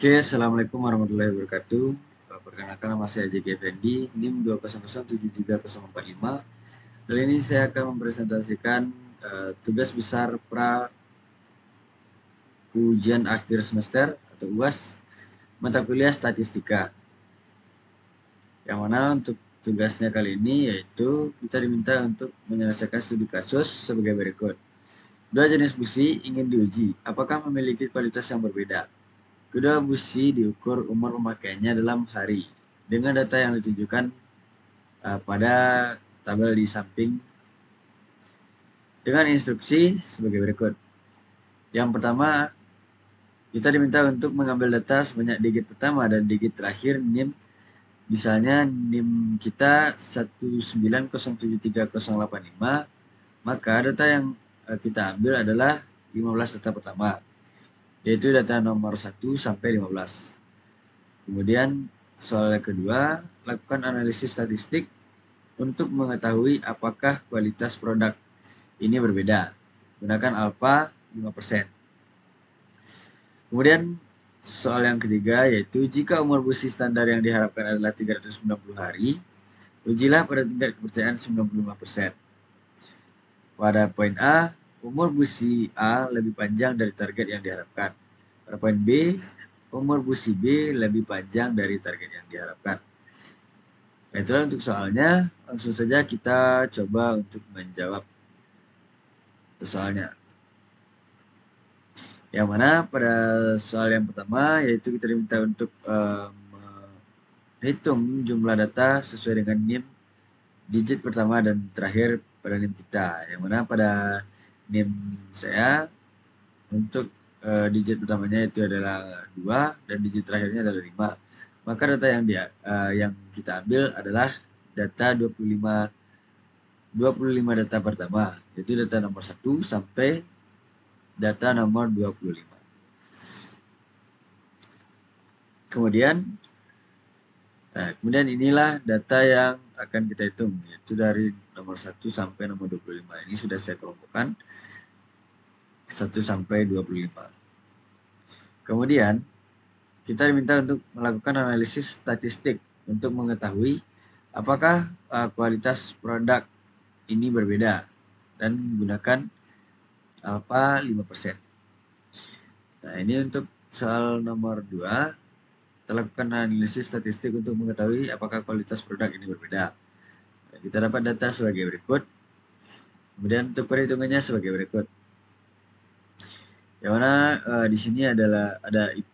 Oke, Assalamualaikum warahmatullahi wabarakatuh. Perkenalkan nama saya JK Effendi, NIM 200173045. Kali ini saya akan mempresentasikan tugas besar pra ujian akhir semester atau UAS mata kuliah statistika. Yang mana untuk tugasnya kali ini yaitu kita diminta untuk menyelesaikan studi kasus sebagai berikut. Dua jenis busi ingin diuji, apakah memiliki kualitas yang berbeda? Kedua busi diukur umur pemakaiannya dalam hari dengan data yang ditunjukkan pada tabel di samping dengan instruksi sebagai berikut. Yang pertama, kita diminta untuk mengambil data sebanyak digit pertama dan digit terakhir NIM. Misalnya NIM kita 1907385, maka data yang kita ambil adalah 15 data pertama, yaitu data nomor 1 sampai 15. Kemudian soal yang kedua, lakukan analisis statistik untuk mengetahui apakah kualitas produk ini berbeda. Gunakan alfa 5%. Kemudian soal yang ketiga yaitu jika umur busi standar yang diharapkan adalah 390 hari, ujilah pada tingkat kepercayaan 95%. Pada poin A, umur busi A lebih panjang dari target yang diharapkan. Pada poin B, umur busi B lebih panjang dari target yang diharapkan. Nah, itulah untuk soalnya. Langsung saja kita coba untuk menjawab soalnya. Yang mana pada soal yang pertama yaitu kita diminta untuk menghitung jumlah data sesuai dengan NIM digit pertama dan terakhir pada NIM kita. Yang mana pada NIM saya untuk digit pertamanya itu adalah 2 dan digit terakhirnya adalah 5. Maka data yang kita ambil adalah data 25 data pertama, yaitu data nomor 1 sampai data nomor 25. Kemudian inilah data yang akan kita hitung, yaitu dari nomor 1 sampai nomor 25. Ini sudah saya kelompokkan 1 sampai 25. Kemudian kita diminta untuk melakukan analisis statistik untuk mengetahui apakah kualitas produk ini berbeda dan menggunakan alfa 5%. Nah, ini untuk soal nomor 2. Kita lakukan analisis statistik untuk mengetahui apakah kualitas produk ini berbeda. Nah, kita dapat data sebagai berikut. Kemudian untuk perhitungannya sebagai berikut. Yang mana di sini ada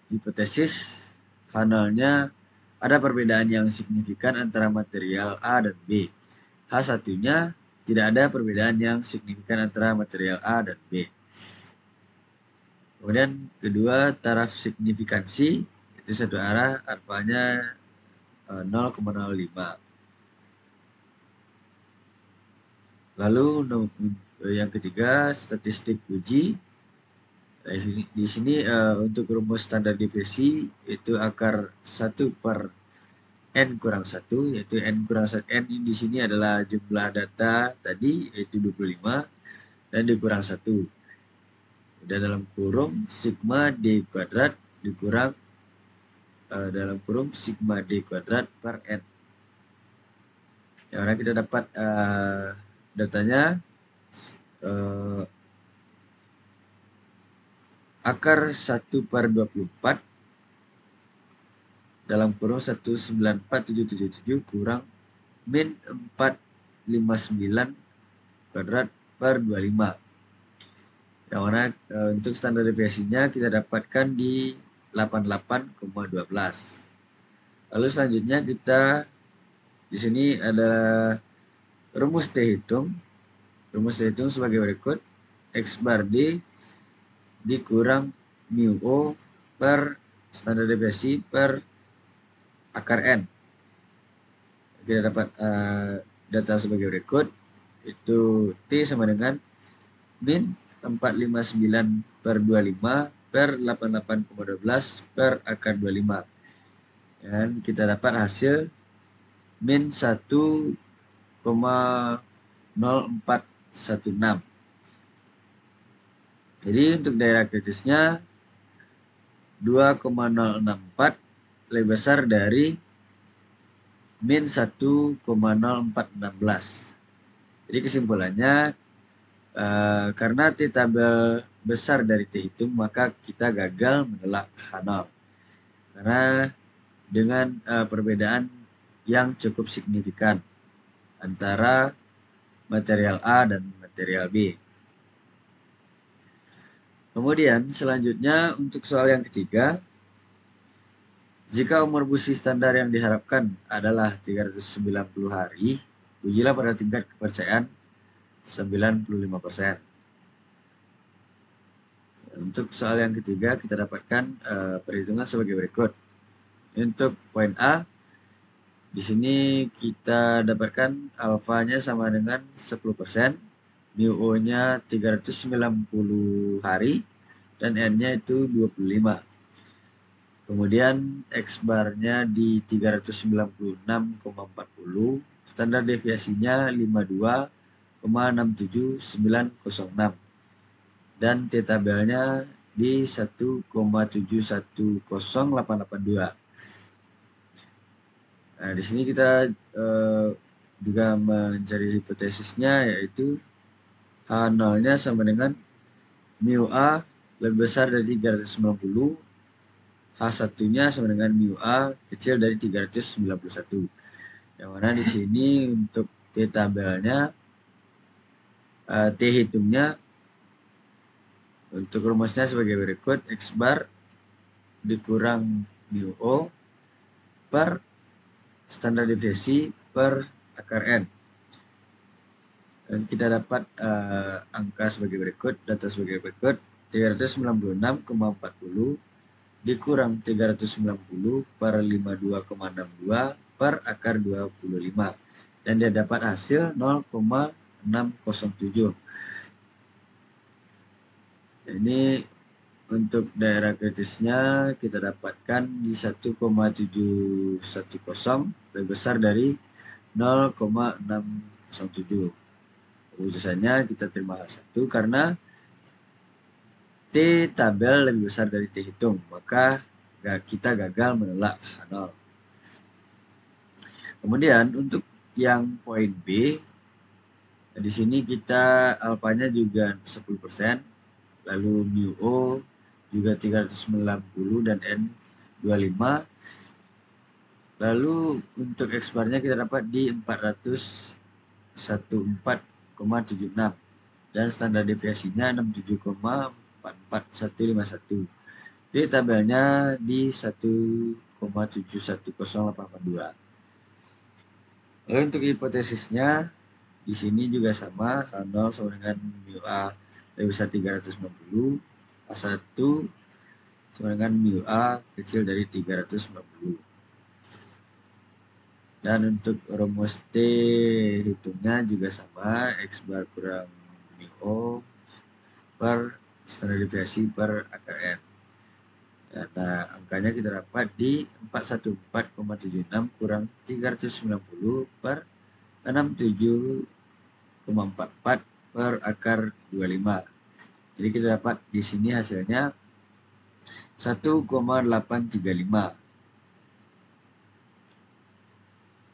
hipotesis H0-nya ada perbedaan yang signifikan antara material A dan B. H1-nya tidak ada perbedaan yang signifikan antara material A dan B. Kemudian kedua, taraf signifikansi itu satu arah, alfanya 0,05. Lalu yang ketiga, statistik uji. Di sini untuk rumus standar deviasi itu akar 1 per N kurang 1, yaitu N kurang 1. N di sini adalah jumlah data tadi, yaitu 25, dan dikurang 1. Dan dalam kurung sigma D kuadrat dikurang dalam kurung sigma D kuadrat per N. Yang mana kita dapat datanya akar 1 per 24 dalam kurung 194777 kurang min 459 kuadrat per 25. Yang mana untuk standar deviasinya kita dapatkan di 88,12. Lalu selanjutnya kita di sini ada rumus T hitung. Rumus T hitung sebagai berikut. X bar D dikurang mu O per standar deviasi per akar N. Kita dapat data sebagai berikut. Itu T sama dengan min 459 per 25 per 88,12 per akar 25. Dan kita dapat hasil min 1,0416. Jadi untuk daerah kritisnya 2,064 lebih besar dari min 1,0416. Jadi kesimpulannya, karena T tabel besar dari T hitung, maka kita gagal menolak H0. Karena dengan perbedaan yang cukup signifikan antara material A dan material B. Kemudian selanjutnya untuk soal yang ketiga, jika umur busi standar yang diharapkan adalah 390 hari, ujilah pada tingkat kepercayaan 95%. Untuk soal yang ketiga kita dapatkan perhitungan sebagai berikut. Untuk poin A, di sini kita dapatkan alfanya sama dengan 10%, mu O-nya 390 hari, dan N-nya itu 25. Kemudian X barnya di 396,40, standar deviasinya 52,67906, dan T tabelnya di 1,710882. Nah, di sini kita juga mencari hipotesisnya, yaitu H0-nya sama dengan mu A lebih besar dari 390, H1-nya sama dengan mu A kecil dari 391. Yang mana di sini untuk T tabelnya, T hitungnya untuk rumusnya sebagai berikut: X bar dikurang mu O per standar deviasi per akar N. Dan kita dapat angka sebagai berikut, data sebagai berikut: 396,40 dikurang 390 per 52,62 per akar 25, dan dia dapat hasil 0,607. Ini untuk daerah kritisnya kita dapatkan di 1,710, lebih besar dari 0,607. Keputusannya kita terima H1 karena T tabel lebih besar dari T hitung, maka kita gagal menolak H0. Kemudian untuk yang poin B, di sini kita alfanya juga 10%, lalu mu O juga 390 dan N 25. Lalu untuk X barnya kita dapat di 414,76 dan standar deviasinya 67,44151. Di tabelnya di 1,710882. Lalu untuk hipotesisnya di sini juga sama, H0 sama dengan mu A lebih besar 390, H1 sama dengan mu A kecil dari 390. Dan untuk rumus T hitungnya juga sama, X bar kurang mu O per standar deviasi per akar N. Nah, angkanya kita dapat di 414,76 kurang 390 per 67,44 per akar 25. Jadi kita dapat di sini hasilnya 1,835.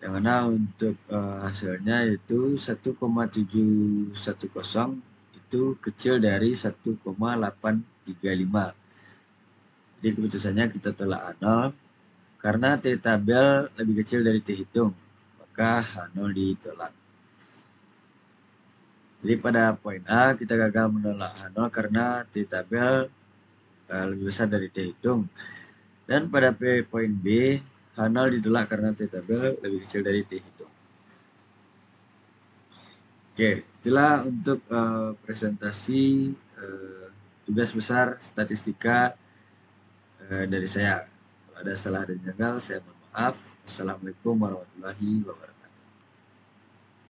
Yang mana untuk hasilnya itu 1,710 itu kecil dari 1,835. Jadi keputusannya kita tolak H0 karena T tabel lebih kecil dari T hitung, maka H0 ditolak. Jadi pada poin A kita gagal menolak H0 karena T tabel lebih besar dari T hitung. Dan pada poin B, H0 ditolak karena T tabel lebih kecil dari T hitung. Oke, itulah untuk presentasi tugas besar statistika dari saya. Kalau ada salah dan janggal, saya mohon maaf. Assalamualaikum warahmatullahi wabarakatuh.